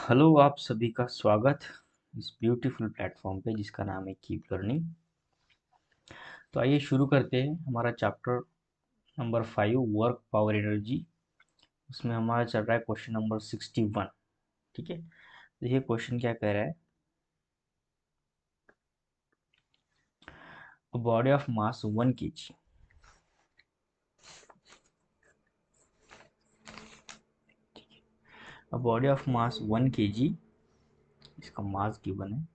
Hello, आप सभी का स्वागत इस ब्यूटीफुल प्लेटफॉर्म पे जिसका नाम है कीप लर्निंग। तो आइए शुरू करते हैं हमारा chapter number 5, work power energy. उसमें हमारा चल रहा है क्वेश्चन नंबर 61। ठीक है, तो ये क्वेश्चन क्या कह रहा है? Body of mass 1 kg, body of mass 1 kg, इसका मास गिवन है,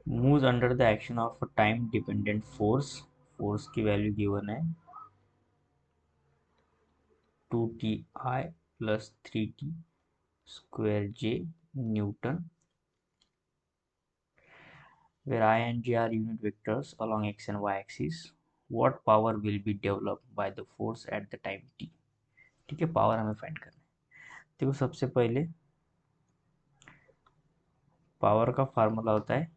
moves under the action of a time dependent force. Force की वैल्यू गिवन है 2Ti plus 3T square J Newton, where I and J are unit vectors along x and y axis. What power will be developed by the force at the time t? ठीक है, power हमें find करना है। देखो, सबसे पहले power का formula होता है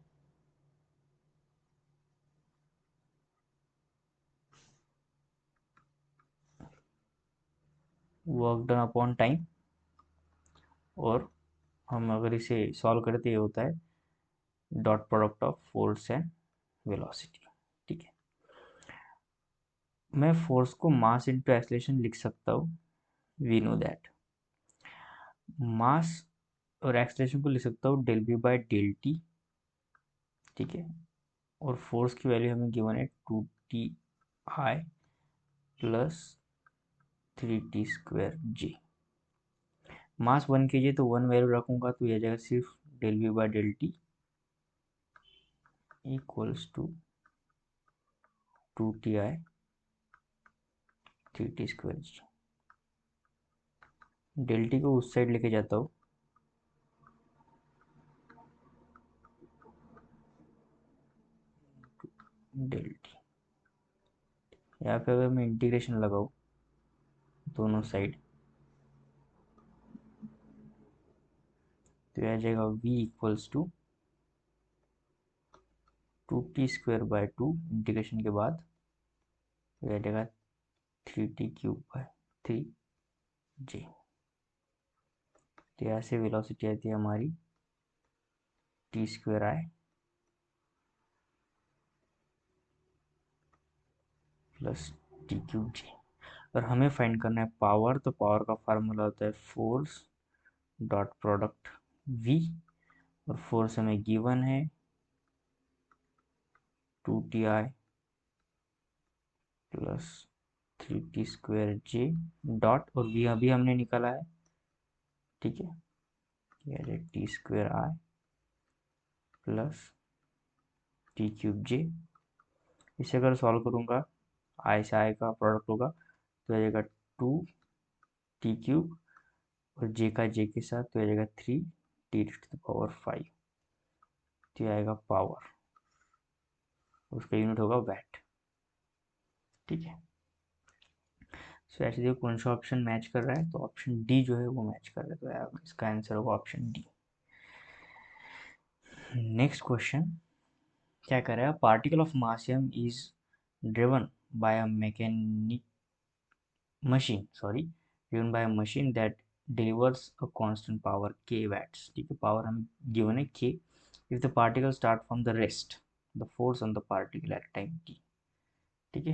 वर्क डन अपॉन टाइम, और हम अगर इसे सॉल्व करें तो ये होता है dot product of force and velocity. ठीक है, मैं फोर्स को मास इनटू एक्सेलरेशन लिख सकता हूँ, वी नो दैट। मास और एक्सेलरेशन को लिख सकता हूँ del v by del t. ठीक है, और फोर्स की वैल्यू हमें गिवन है 2Ti plus 3T square J। मास 1 kg, तो 1 वैल्यू रखूंगा तो यह जाएगा सिर्फ del v by del t equals to 2Ti 3T square J। Del t को उस साइड लेके जाता हूँ, डेल टी। यहाँ पे अगर मैं इंटीग्रेशन लगाऊँ दोनों साइड, तो यह जाएगा v equals to 2T square by 2 integration के बाद, तो यह जाएगा 3T क्यूब बाय 3J। तो यहाँ से वेलोसिटी आती है हमारी टी स्क्वायर आई प्लस टी क्यूब जे। और हमें फाइंड करना है पावर, तो पावर का फार्मूला होता है फोर्स डॉट प्रोडक्ट v, और फोर्स हमें गिवन है 2Ti plus 3T square J dot, और v अभी हमने निकाला है। ठीक है, यह है टी स्क्वायर आई प्लस टी क्यूब जे। इसे अगर सॉल्व करूँगा, आई से आई का प्रोडक्ट होगा तो आ जाएगा 2T क्यूब, और जे का जे के साथ तो आ जाएगा 3T⁵ तो आएगा पावर, उसका यूनिट होगा वैट। ठीक है, सो ऐसे देखो कौन सा ऑप्शन मैच कर रहा है, तो ऑप्शन डी जो है वो मैच कर रहा है, तो यार इसका आंसर होगा ऑप्शन डी। नेक्स्ट क्वेश्चन क्या कर रहा है? Particle of mass m is driven by a mechanic machine that delivers a constant power k watts। ठीक है, पावर हमें गिवन है k। if the particle start from the rest, the force on the particle at time t। ठीक है,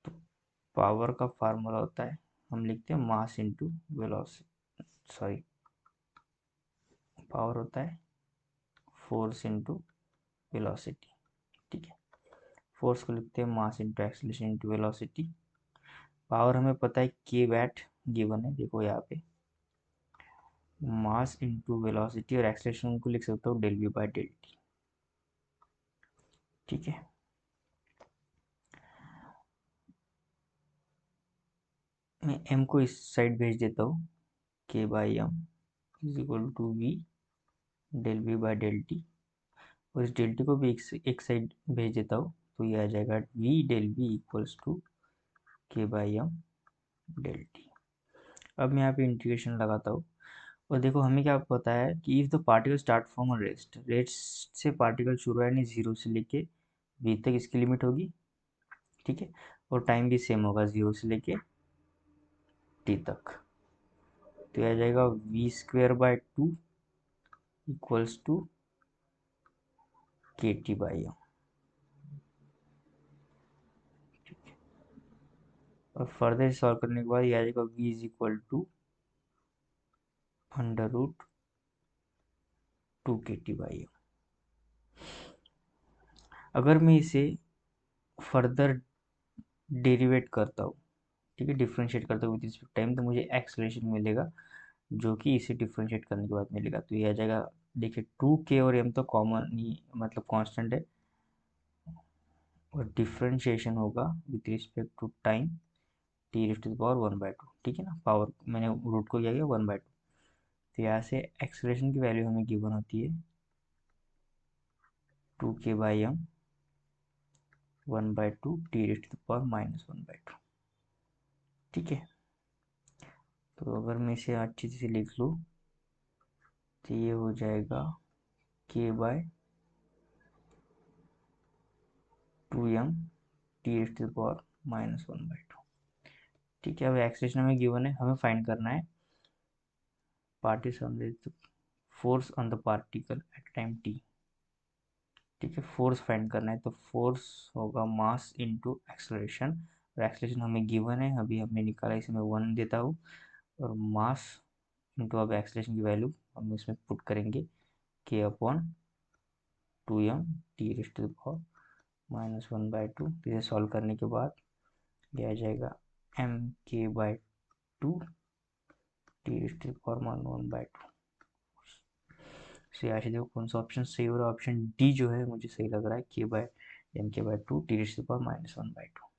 तो power का formula होता है, हम लिखते हैं मास इनटू वेलोसिटी, सॉरी, पावर होता है फोर्स इनटू वेलोसिटी। ठीक है, फोर्स को लिखते हैं mass into acceleration into velocity. Power हमें पता है के वैट गिवन है, देखो यहाँ पे मास इनटू वेलोसिटी, और एक्सेलरेशन को लिख सकता हूँ del v by del t. ठीक है, मैं m को इस साइड भेज देता हूँ, k by m is equal to v del v by del t, और इस डेल टी को भी एक साइड भेज देता हूँ, तो ये आ जाएगा v del v equals to k by m del t. अब मैं यहाँ पे इंटीग्रेशन लगाता हूँ, और देखो हमें क्या पता है कि if the particle start from a rest, rest से पार्टिकल शुरू है, यानी जीरो से लेके v तक इसकी लिमिट होगी। ठीक है, और टाइम भी सेम होगा 0 से लेके t तक। तो यह आ जाएगा v² / 2 इक्वल्स टू KT/m। और फर्दर सॉल्व करने के बाद ये आ जाएगा v = √2 KT/m। अगर मैं इसे फर्दर डेरिवेट करता हूँ, ठीक है, डिफ्रेंशिएट करता हूँ विद रिस्पेक्ट टाइम, तो मुझे एक्सलेशन मिलेगा जो कि इसे डिफ्रेंशिएट करने के बाद मिलेगा। तो ये आ जाएगा, देखिए 2k और m तो कॉमन ही मतलब कांस्टेंट है, और डिफ्रेंशिएशन होगा with respect to time t⁻1/2, ठीक है ना, पावर मैंने रूट को किया गया 1/2। तो यहाँ से एक्सलेशन की वैल्यू हमें गिवन होती है 2k/m 1/2 t⁻⁻1/2, ठीक है। तो अगर मैं इसे अच्छी से लिख लूँ तो ये हो जाएगा k/2m t⁻⁻1/2, ठीक है। अब एक्सप्रेशन हमें गिवन है, हमें फाइंड करना है partition force on the particle at time t, ठीक है। फोर्स फाइंड करना है, तो फोर्स होगा मास इनटू एक्सलरेशन, और एक्सलरेशन हमें गिवन है, अभी हमने निकाला, इसे मैं 1 देता हूँ, और मास इनटू अब एक्सलरेशन की वैल्यू हम इसमें पुट करेंगे k/2m t⁻⁻1/2। इसे सॉल्व करने के बाद ये आ जाएगा mk/2 t⁻⁻1/2। से यहाँ से देखो कौन सा ऑप्शन सही हो रहा है, ऑप्शन डी जो है मुझे सही लग रहा है, k/m/2 t⁻⁻1/2,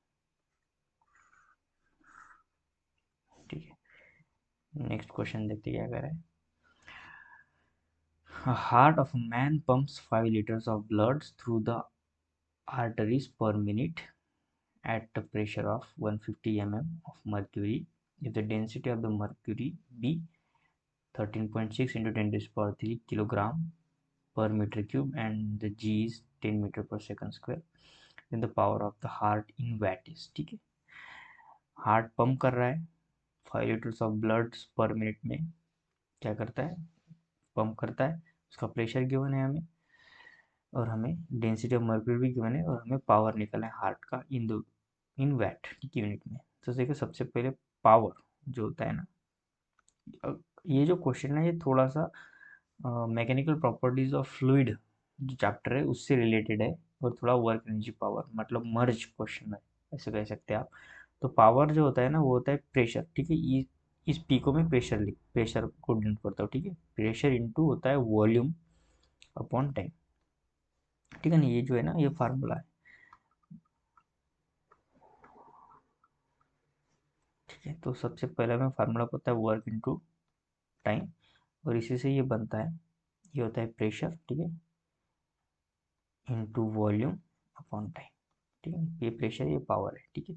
ठीक है। नेक्स्ट क्वेश्चन देखते क्या कह रहा है। A heart of a man pumps 5 liters of blood through the arteries per minute at the pressure of 150 mm of mercury. If the density of the mercury be 13.6 into 10 to the power 3 kilogram per meter cube and the g is 10 meter per second square, then the power of the heart in watt is, ठीक है। Heart pump कर रहा है 5 litres of blood पर minute में, क्या करता है, पंप करता है, उसका प्रेशर गिवन है हमें, और हमें डेंसिटी ऑफ मर्क्यूरी भी गिवन है, और हमें पावर निकलना है हार्ट का इन वैट की यूनिट में। तो देखिए सबसे पहले पावर जो होता है ना, ये जो क्वेश्चन है ये थोड़ा सा मैकेनिकल प्रॉपर्टीज ऑफ फ्लूइड जो चैप्टर है उससे रिलेटेड है, और थोड़ा वर्क एनर्जी पावर मतलब मर्ज क्वेश्चन है, ऐसे कह सकते हैं आप। तो पावर जो होता है ना वो होता है प्रेशर, ठीक है। इस पीको में प्रेशर को डिनोट करता हूँ, ठीक है। प्रेशर इनटू होता है वॉल्यूम अपॉन टाइम, ठीक है ना, ये जो है ना ये फार्मूला है, ठीक है। तो सबसे पहले में फार्मूला होता है वर्क इनटू टाइम, और इसी से ये बनता है, ये होता है प्रेशर, ठीक है, इनटू वॉल्यूम अपॉन टाइम, ठीक है। ये प्रेशर ये पावर है, ठीक है।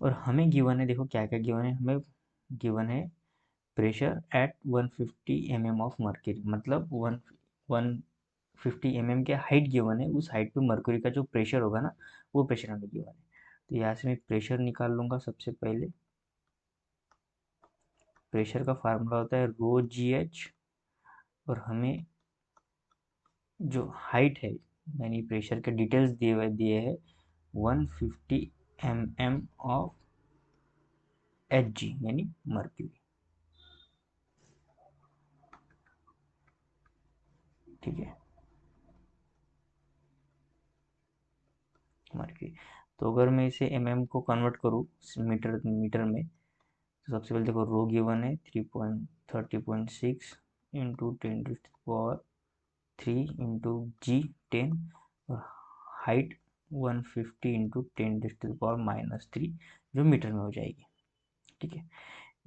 और हमें गिवन है, देखो क्या क्या गिवन है, हमें गिवन है pressure at 150 mm of mercury, मतलब 150 mm के हाइट गिवन है, उस हाइट पे मर्क्यूरी का जो प्रेशर होगा ना वो प्रेशर हमें गिवन है। तो यहाँ से मैं प्रेशर निकाल लूँगा सबसे पहले। प्रेशर का फार्मूला होता है ρgh, और हमें जो हाइट है यानी प्रेशर के डिटेल्स दिए हैं 150 mm ऑफ Hg यानी मर्क्यूरी, ठीक है, मर्क्यूरी। तो अगर मैं इसे mm को कन्वर्ट करूँ मीटर मीटर में, तो सबसे पहले देखो रो गिवन है 30.6 इंटू 10⁻³ इंटू जी 10, और हाइट 150 इंटू 10⁻³ जो मीटर में हो जाएगी, ठीक है।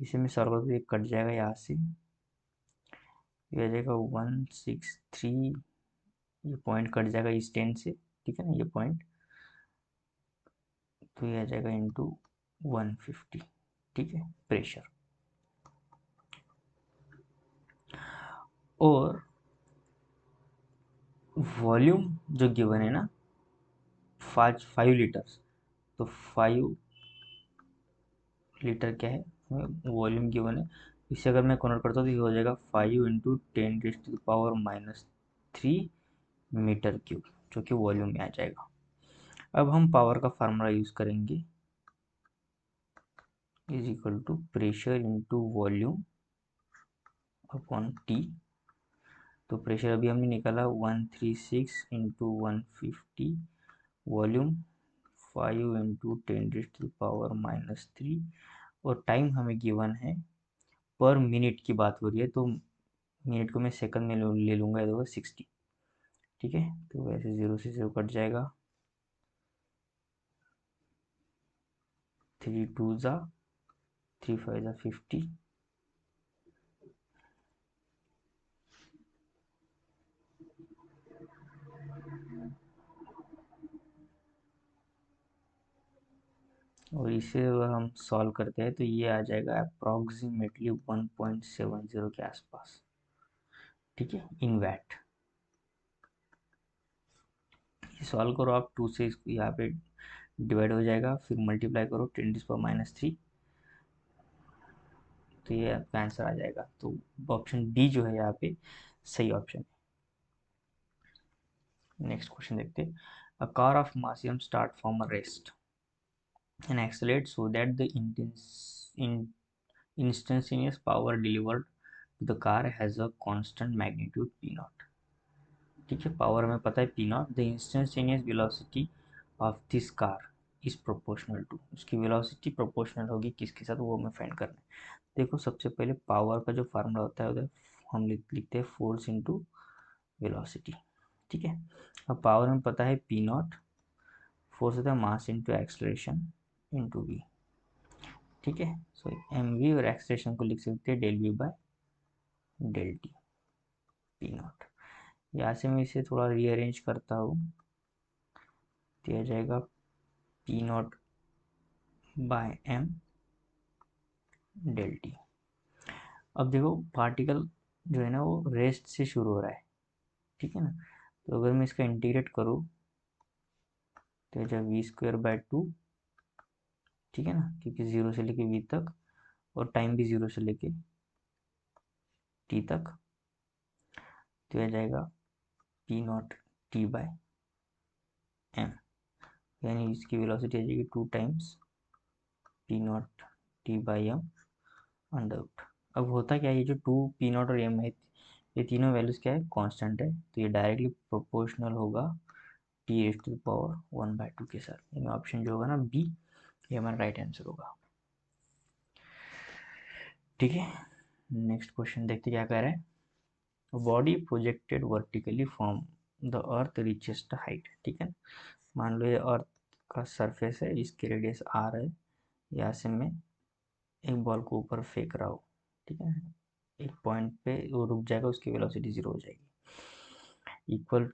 इसे मैं सर्कल से कट जाएगा यहाँ से, ये आ जाएगा 163, ये पॉइंट कट जाएगा इस 10 से, ठीक है ना, ये पॉइंट, तो ये आ जाएगा इंटू 150, ठीक है, प्रेशर। और वॉल्यूम जो गिवन है ना 5 लीटर्स, तो 5 लीटर क्या है, वॉल्यूम गिवन है। इसे अगर मैं कन्वर्ट करता हूँ तो ये हो जाएगा 5 × 10⁻³ मीटर क्यूब, जो कि वॉल्यूम में आ जाएगा। अब हम पावर का फार्मूला यूज़ करेंगे, = pressure into volume upon T. तो प्रेशर अभी हमने निकाला 136 × 150, वॉल्यूम 5 × 10⁻³ और टाइम हमें गिवन है, पर मिनट की बात हो रही है तो मिनट को मैं सेकंड में ले लूँगा, ये होगा 60। ठीक है, तो वैसे 0 से 0 कट जाएगा, 3 2 ज़ा 3 5 ज़ा 50, और इसे अगर हम सॉल्व करते हैं तो ये आ जाएगा अप्रॉक्सीमेटली 1.70 के आसपास। ठीक है, इन वैट। सॉल्व करो आप, 2 से इसको यहाँ पे डिवाइड हो जाएगा, फिर मल्टीप्लाई करो 10⁻³ तो ये आपका आंसर आ जाएगा। तो ऑप्शन डी जो है यहाँ पे सही ऑप्शन है। नेक्स्ट क्वेश्चन देखते हैं। अ कार ऑफ मासियम start from a rest and accelerate so that the instantaneous power delivered to the car has a constant magnitude p naught। ठीक है, पावर हमें पता है p naught। The instantaneous velocity of this car is proportional to, उसकी velocity proportional होगी किसके साथ, वो हमें फाइंड करना है। देखो सबसे पहले पावर का जो फार्मूला होता है उधर हम लिखते हैं फोर्स इंटू वेलोसिटी। ठीक है, अब पावर में पता है p naught, फोर्स होता है mass into acceleration into v। ठीक है, सो एम वी और एक्सलेरेशन को लिख सकते हैं del v by del t p naught. यहाँ से मैं इसे थोड़ा रीअरेंज करता हूँ, दिया जाएगा p naught by m del t। अब देखो पार्टिकल जो है ना वो रेस्ट से शुरू हो रहा है, ठीक है ना, तो अगर मैं इसका इंटीग्रेट करूँ तो जब v²/2, ठीक है ना, क्योंकि 0 से लेके v तक और टाइम भी 0 से लेके t तक, तो यह जाएगा p naught t by m, यानी इसकी वेलोसिटी आ जाएगी 2 times p naught t by m under root. अब होता क्या है, ये जो 2 p नॉट और m है, ये तीनों वैल्यूज क्या है, कांस्टेंट है, तो ये डायरेक्टली प्रोपोर्शनल होगा t⁻1/2 के साथ, यानी ऑप्शन जो होगा ना बी, ये हमारा राइट आंसर होगा। ठीक है, नेक्स्ट क्वेश्चन देखते क्या कह रहा है। Body projected vertically from the earth reaches the height. ठीक है, मान लो ये अर्थ का सरफेस है, इसकी रेडियस r है, यहाँ से मैं एक बॉल को ऊपर फेंक रहा हूँ, ठीक है, एक पॉइंट पे वो रुक जाएगा, उसकी वेलोसिटी 0 हो जाएगी। इक्वल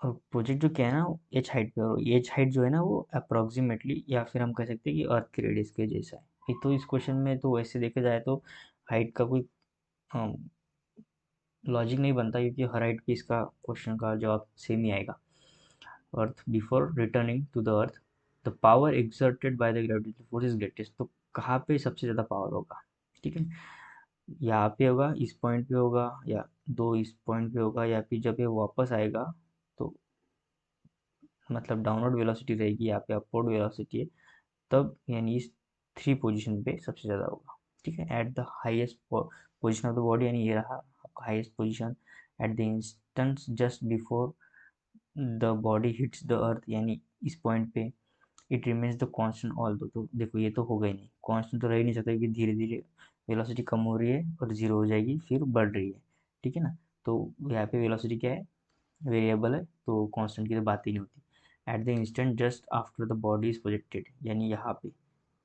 प्रोजेक्ट जो क्या है ना एच हाइट पे, और एच हाइट जो है ना वो अप्रोक्सीमेटली, या फिर हम कह सकते हैं कि अर्थ की रेडियस के जैसा है। तो इस क्वेश्चन में तो वैसे देखा जाए तो हाइट का कोई लॉजिक नहीं बनता, क्योंकि हर हाइट पे इसका क्वेश्चन का जवाब सेम ही आएगा। Earth before returning to the earth the power exerted by the gravitational force is greatest. तो कहाँ पे सबसे ज़्यादा पावर होगा, ठीक है, यहाँ पे होगा, इस पॉइंट पे होगा, या दो इस पॉइंट पे होगा, या फिर जब ये वापस आएगा तो मतलब डाउनवर्ड वेलोसिटी रहेगी, यहाँ पे अपवर्ड वेलोसिटी है, तब यानी इस 3 पोजीशन पे सबसे ज़्यादा होगा। ठीक है, at the highest position of the body, यानी ये रहा आपका highest position, eight the instant just before the body hits the अर्थ, यानी इस पॉइंट पे it remains the constant all दो। तो देखो ये तो होगा ही नहीं, कांस्टेंट तो रह ही नहीं सकता, क्योंकि धीरे धीरे वेलोसिटी कम हो रही है और 0 हो जाएगी, फिर बढ़ रही है। ठीक है ना, तो यहाँ पे वेलोसिटी क्या है, वेरिएबल है, तो कांस्टेंट की तो बात ही नहीं होती। Eight the instant just after the body is projected, यानी यहाँ पे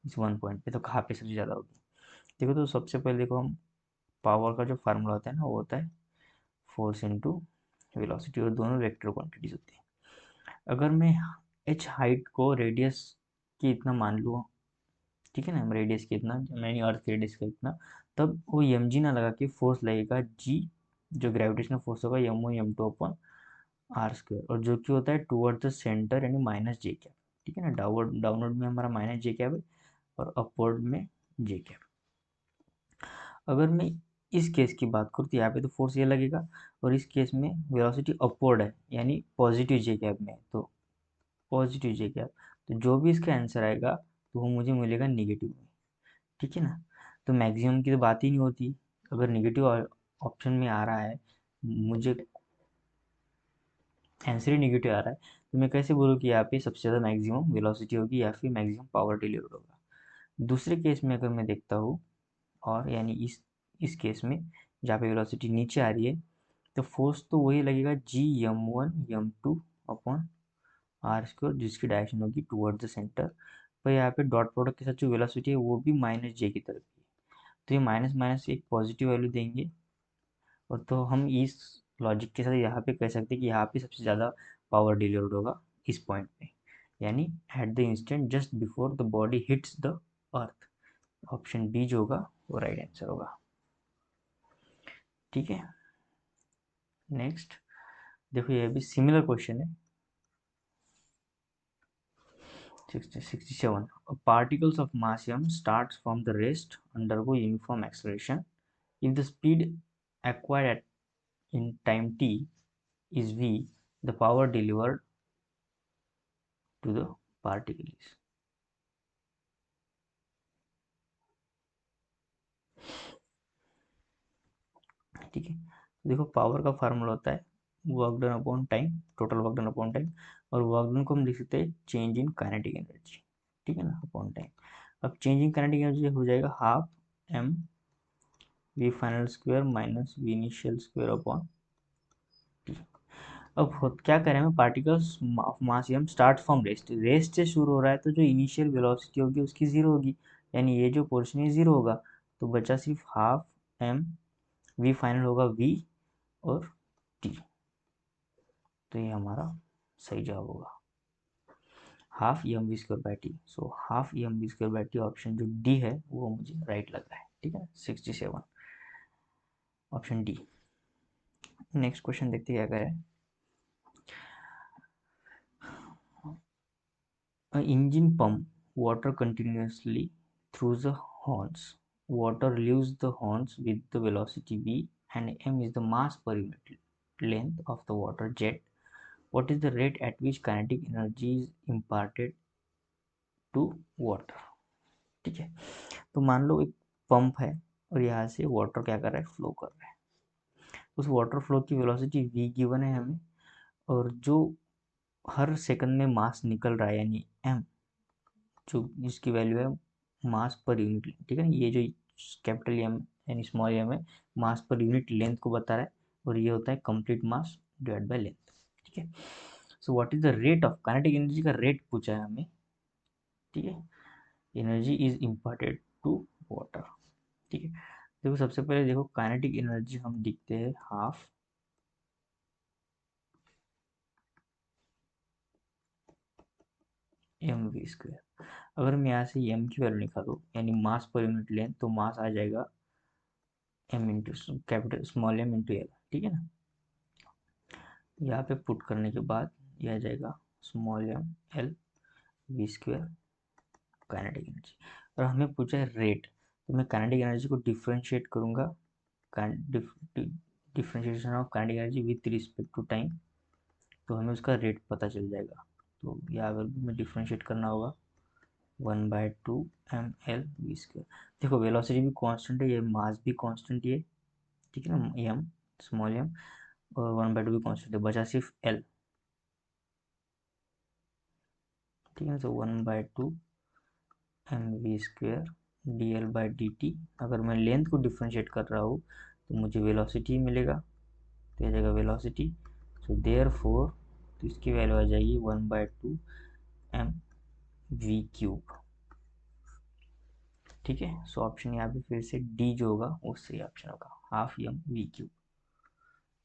इस 1 पॉइंट पे, तो कहाँ पे सबसे ज़्यादा होगी। देखो तो सबसे पहले देखो हम पावर का जो फार्मूला होता है ना वो होता है फोर्स इंटू वेलोसिटी, और दोनों वेक्टर क्वांटिटीज होती है। अगर मैं एच हाइट को रेडियस की इतना मान लूँ, ठीक है ना, रेडियस की इतना, मैंने अर्थ की रेडियस का इतना, तब वो एम जी ना लगा के फोर्स लगेगा जी, जो ग्रेविटेशनल फोर्स होगा M O M two upon r², और जो कि होता है टूवर्ड द सेंटर, यानी -j कैप। ठीक है ना। डाउनवर्ड में हमारा माइनस जे कैप है और अपवर्ड में जे कैप। अगर मैं इस केस की बात करूँ तो यहाँ पे तो फोर्स ये लगेगा, और इस केस में वेलोसिटी अपवर्ड है यानी पॉजिटिव जे कैप में, तो पॉजिटिव जे कैप, तो जो भी इसका आंसर आएगा तो वो मुझे मिलेगा निगेटिव में, ठीक है ना। तो मैक्सिमम की तो बात ही नहीं होती। अगर निगेटिव ऑप्शन में आ रहा है, मुझे आंसर ही निगेटिव आ रहा है, तो मैं कैसे बोलूँ कि यहाँ पे सबसे ज़्यादा मैक्सिमम वेलोसिटी होगी या फिर मैक्सिमम पावर डिलीवर्ड होगा। दूसरे केस में अगर मैं देखता हूँ, और यानी इस केस में जहाँ पे वेलोसिटी नीचे आ रही है, तो फोर्स तो वही लगेगा G m1 m2 upon R square, जिसकी डायरेक्शन होगी टुवर्ड्स द सेंटर। पर यहाँ पे डॉट प्रोडक्ट के साथ जो वेलोसिटी है वो भी माइनस जे की तरफ है, तो ये माइनस माइनस एक पॉजिटिव वैल्यू देंगे। और तो हम इस लॉजिक के साथ यहाँ पे कह सकते हैं कि यहाँ पे सबसे ज़्यादा पावर डिलीवर्ड होगा इस पॉइंट पे, यानी at the instant just before the body hits the earth. Option B जो होगा वो राइट आंसर होगा, ठीक है। नेक्स्ट देखो, ये भी सिमिलर क्वेश्चन है। 67, particles of mass m starts from the rest, undergo uniform acceleration. If the speed acquired in time t is v, the power delivered to the particle is। ठीक है, तो देखो पावर का formula होता है work done upon time, total work done upon time, और work done को हम लिख सकते हैं चेंज इन काइनेटिक एनर्जी, ठीक है ना, अपॉन टाइम। अब चेंज इन काइनेटिक एनर्जी हो जाएगा half M v final square minus v initial square upon t. अब क्या करें हमें, particles of mass m start from rest, rest से शुरू हो रहा है तो जो इनिशियल वेलोसिटी होगी उसकी जीरो होगी, यानी ये जो पोर्शन है जीरो होगा, तो बचा सिर्फ हाफ एम वी फाइनल होगा वी और टी, तो ये हमारा सही जवाब होगा half M v square by t. So half M v square by t option जो डी है वो मुझे राइट लग रहा है, ठीक है। 67 ऑप्शन डी। नेक्स्ट क्वेश्चन देखते क्या करें। An engine pump water continuously through the horns. Water leaves the horns with the velocity v, and m is the mass per unit length of the water jet. What is the rate at which kinetic energy is imparted to water? ठीक है, तो मान लो एक pump है और यहाँ से water क्या कर रहा है, फ्लो कर रहा है। उस वाटर फ्लो की वेलोसिटी v गिवन है हमें, और जो हर सेकंड में मास निकल रहा है यानी m, जो इसकी वैल्यू है मास पर यूनिट, ठीक है ना। ये जो कैपिटल एम यानी स्मॉल एम है, मास पर यूनिट लेंथ को बता रहा है, और ये होता है complete mass divide by length, ठीक है। So what is the rate of kinetic energy का रेट पूछा है हमें, ठीक है। Energy is imparted to water, ठीक है। देखो सबसे पहले देखो काइनेटिक एनर्जी हम लिखते हैं हाफ एम वी स्क्वायर। अगर मैं यहाँ से एम की वैल्यू निकालूँ यानी मास पर यूनिट लेंथ, तो मास आ जाएगा m into capital small m into l, ठीक है ना। यहाँ पे पुट करने के बाद यह आ जाएगा small m l v square kinetic energy. और हमें पूछा है रेट, तो मैं काइनेटिक एनर्जी को डिफ्रेंशिएट करूँगा, differentiation of kinetic energy with respect to time, तो हमें उसका रेट पता चल जाएगा। तो यहाँ पर भी मैं डिफ्रेंशिएट करना होगा 1/2 ml v स्क्वायर। देखो वेलोसिटी भी कांस्टेंट है, ये मास भी कांस्टेंट है, ठीक है ना, एम स्मॉल एम, और 1/2 भी कांस्टेंट है, बचा सिर्फ एल, ठीक है। तो 1/2 mv square D L by D T. अगर मैं लेंथ को डिफ्रेंशिएट कर रहा हूँ तो मुझे वेलोसिटी मिलेगा, तो यह जाएगा वेलोसिटी। सो देयर फोर, तो इसकी वैल्यू आ जाएगी 1/2 mv क्यूब, ठीक है। सो ऑप्शन यहाँ पे फिर से डी जो होगा वो सही ऑप्शन होगा, half M V cube.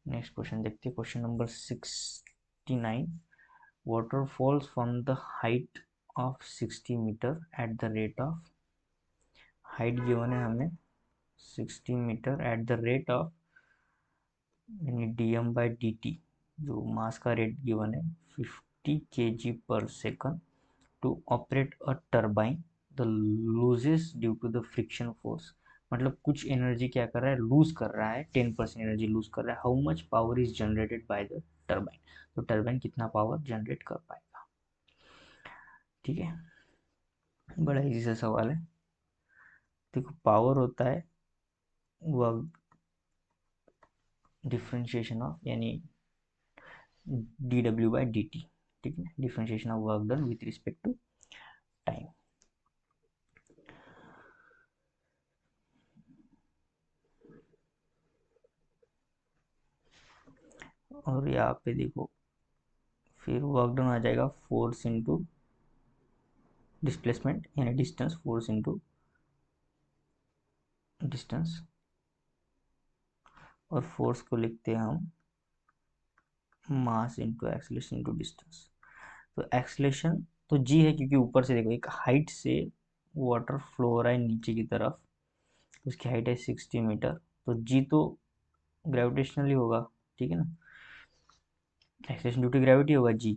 Next question देखते हैं, question number 69। Water falls from the height of 60 metre at the rate of, height given है हमें 60 metre at the rate of यानी D M by D T, जो mass का rate given है 50 kg पर second, to operate a turbine the loses due to the friction force, मतलब कुछ energy क्या कर रहा है, लूज कर रहा है, 10% एनर्जी लूज कर रहा है। How much power is generated by the turbine, तो टर्बाइन कितना पावर जनरेट कर पाएगा। ठीक है, बड़ा इजी सा सवाल है। देखो पावर होता है वर्क डिफरेंशिएशन ऑफ, यानी डी डब्ल्यू बाई डी टी। ठीक है, differentiation of work done with respect to time. और यहाँ पे देखो फिर वर्क डन आ जाएगा फोर्स इंटू डिस्प्लेसमेंट, यानी डिस्टेंस, फोर्स इंटू डिस्टेंस, और फोर्स को लिखते हैं हम mass into acceleration into distance. तो एक्सेलरेशन तो जी है, क्योंकि ऊपर से देखो एक हाइट से वाटर फ्लो हो रहा है नीचे की तरफ, उसकी हाइट है 60 मीटर, तो जी तो ग्रेविटेशनली होगा। ठीक है ना, एक्सेलरेशन ड्यू टू ग्रेविटी होगा जी,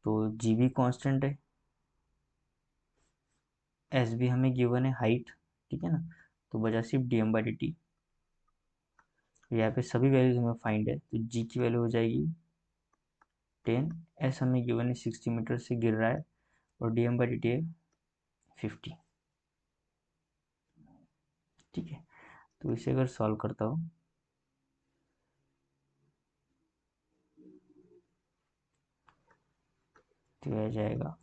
तो जी भी कांस्टेंट है, एस भी हमें गिवन है हाइट। ठीक है ना, तो बचा सिर्फ d M by D t. यहाँ पे सभी वैल्यूज हमें फाइंड है, तो जी की वैल्यू हो जाएगी 10, एस हमें गिवन है 60 मीटर से गिर रहा है, और d M by D t है 50। ठीक है, तो इसे अगर सॉल्व करता हूँ तो यह जाएगा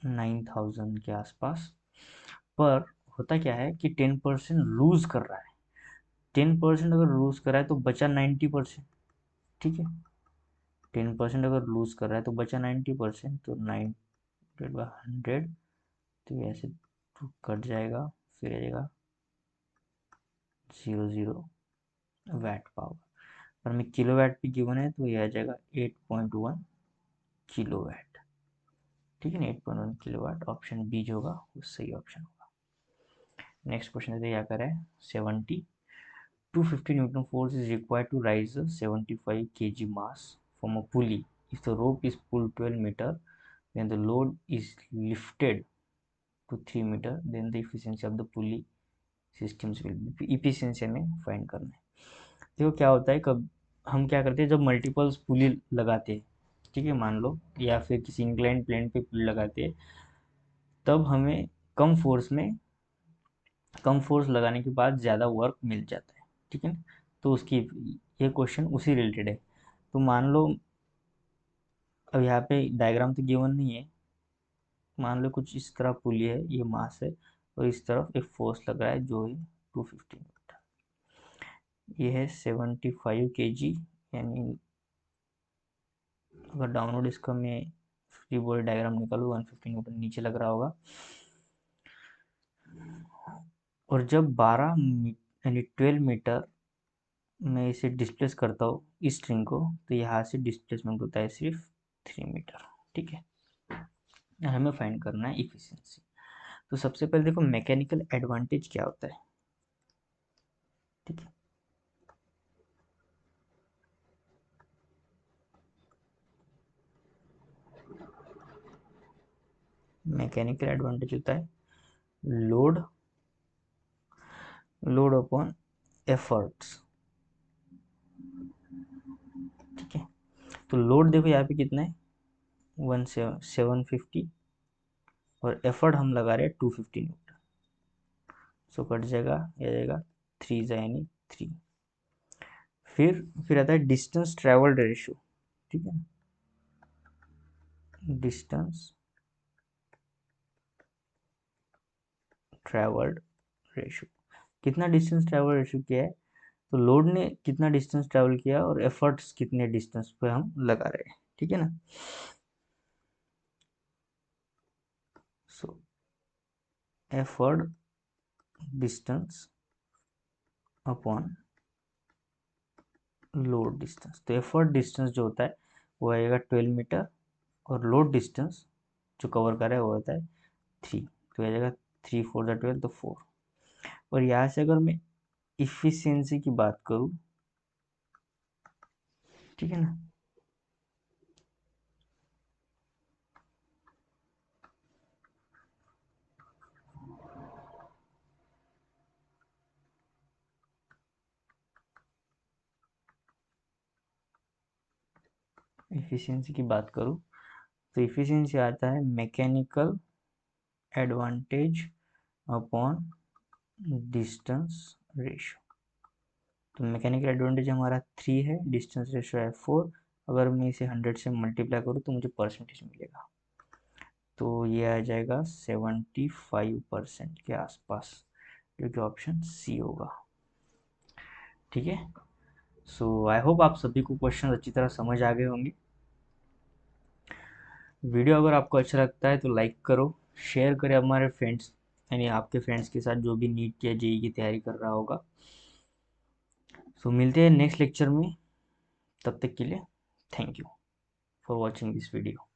9000 के आसपास। पर होता क्या है कि 10% लूज कर रहा है, 10% अगर लूज कर रहा है तो बचा 90%। ठीक है, 10% अगर लूज कर रहा है तो बचा 90%, तो 9/100, तो ऐसे तो कट जाएगा, फिर आ जाएगा 00 वैट पावर। और में किलो वैट भी गिवन है, तो यह आ जाएगा 8.1 किलो वैट। ठीक है ना, 8.1 किलो वाट, ऑप्शन बी जो होगा वो सही ऑप्शन होगा। नेक्स्ट क्वेश्चन है, क्या करें 70 250 Newton force is required to raise a 75 kg mass from a pulley. If the rope is pulled 12 meter, then the load is lifted to 3 meter, then the efficiency of the pulley systems will be, efficiency हमें find करना है। देखो क्या होता है, कब हम क्या करते हैं जब मल्टीपल्स पुली लगाते हैं, ठीक है मान लो, या फिर किसी इंक्लाइन प्लेन पे पुली लगाते हैं, तब हमें कम फोर्स में, कम फोर्स लगाने के बाद ज़्यादा वर्क मिल जाता है। ठीक है, तो उसकी ये क्वेश्चन उसी रिलेटेड है। तो मान लो अब यहाँ पे डायग्राम तो गिवन नहीं है, मान लो कुछ इस तरह पुली है, ये मास है, और इस तरफ एक फोर्स लग रहा है जो है 250 न्यूटन। ये है 75 kg, यानी अगर डाउनवर्ड इसका मैं फ्री बॉडी डायग्राम निकालूँ 150 न्यूटन नीचे लग रहा होगा। और जब 12 यानी 12 मीटर मैं इसे डिस्प्लेस करता हूँ इस स्ट्रिंग को, तो यहाँ से डिस्प्लेसमेंट होता है सिर्फ 3 मीटर। ठीक है, हमें फाइंड करना है इफिशिएंसी। तो सबसे पहले देखो मैकेनिकल एडवांटेज क्या होता है। ठीक है, मैकेनिकल एडवांटेज होता है लोड, लोड अपॉन एफर्ट्स। ठीक है, तो लोड देखो यहाँ पे कितना है 750, और एफर्ट हम लगा रहे हैं 250 न्यूटन, सो कट जाएगा, ये जाएगा 3 यानी 3। फिर आता है डिस्टेंस ट्रेवल्ड रेशियो। ठीक है, डिस्टेंस ट्रेवल्ड रेशियो, कितना डिस्टेंस ट्रेवल रेशियो किया है, तो लोड ने कितना डिस्टेंस ट्रेवल किया और एफर्ट्स कितने डिस्टेंस पे हम लगा रहे हैं। ठीक है ना, so effort distance upon load distance, तो एफर्ट डिस्टेंस जो होता है वो आएगा 12 मीटर, और लोड डिस्टेंस जो कवर कर रहा है वो होता है 3, तो आ जाएगा 3 4 12 तो 4। और यहाँ से अगर मैं इफिशियंसी की बात करूँ, ठीक है ना, इफिशियंसी की बात करूँ तो इफिशियंसी आता है mechanical advantage upon distance ratio. तो मैकेनिकल एडवांटेज हमारा 3 है, डिस्टेंस रेशियो है 4। अगर मैं इसे 100 से मल्टीप्लाई करूँ तो मुझे परसेंटेज मिलेगा, तो ये आ जाएगा 75% के आसपास, जो कि ऑप्शन सी होगा। ठीक है, सो आई होप आप सभी को क्वेश्चन अच्छी तरह समझ आ गए होंगे। वीडियो अगर आपको अच्छा लगता है तो लाइक करो, शेयर करें हमारे फ्रेंड्स, यानी आपके फ्रेंड्स के साथ जो भी नीट या जेई की तैयारी कर रहा होगा। सो मिलते हैं नेक्स्ट लेक्चर में, तब तक के लिए thank you for watching this video.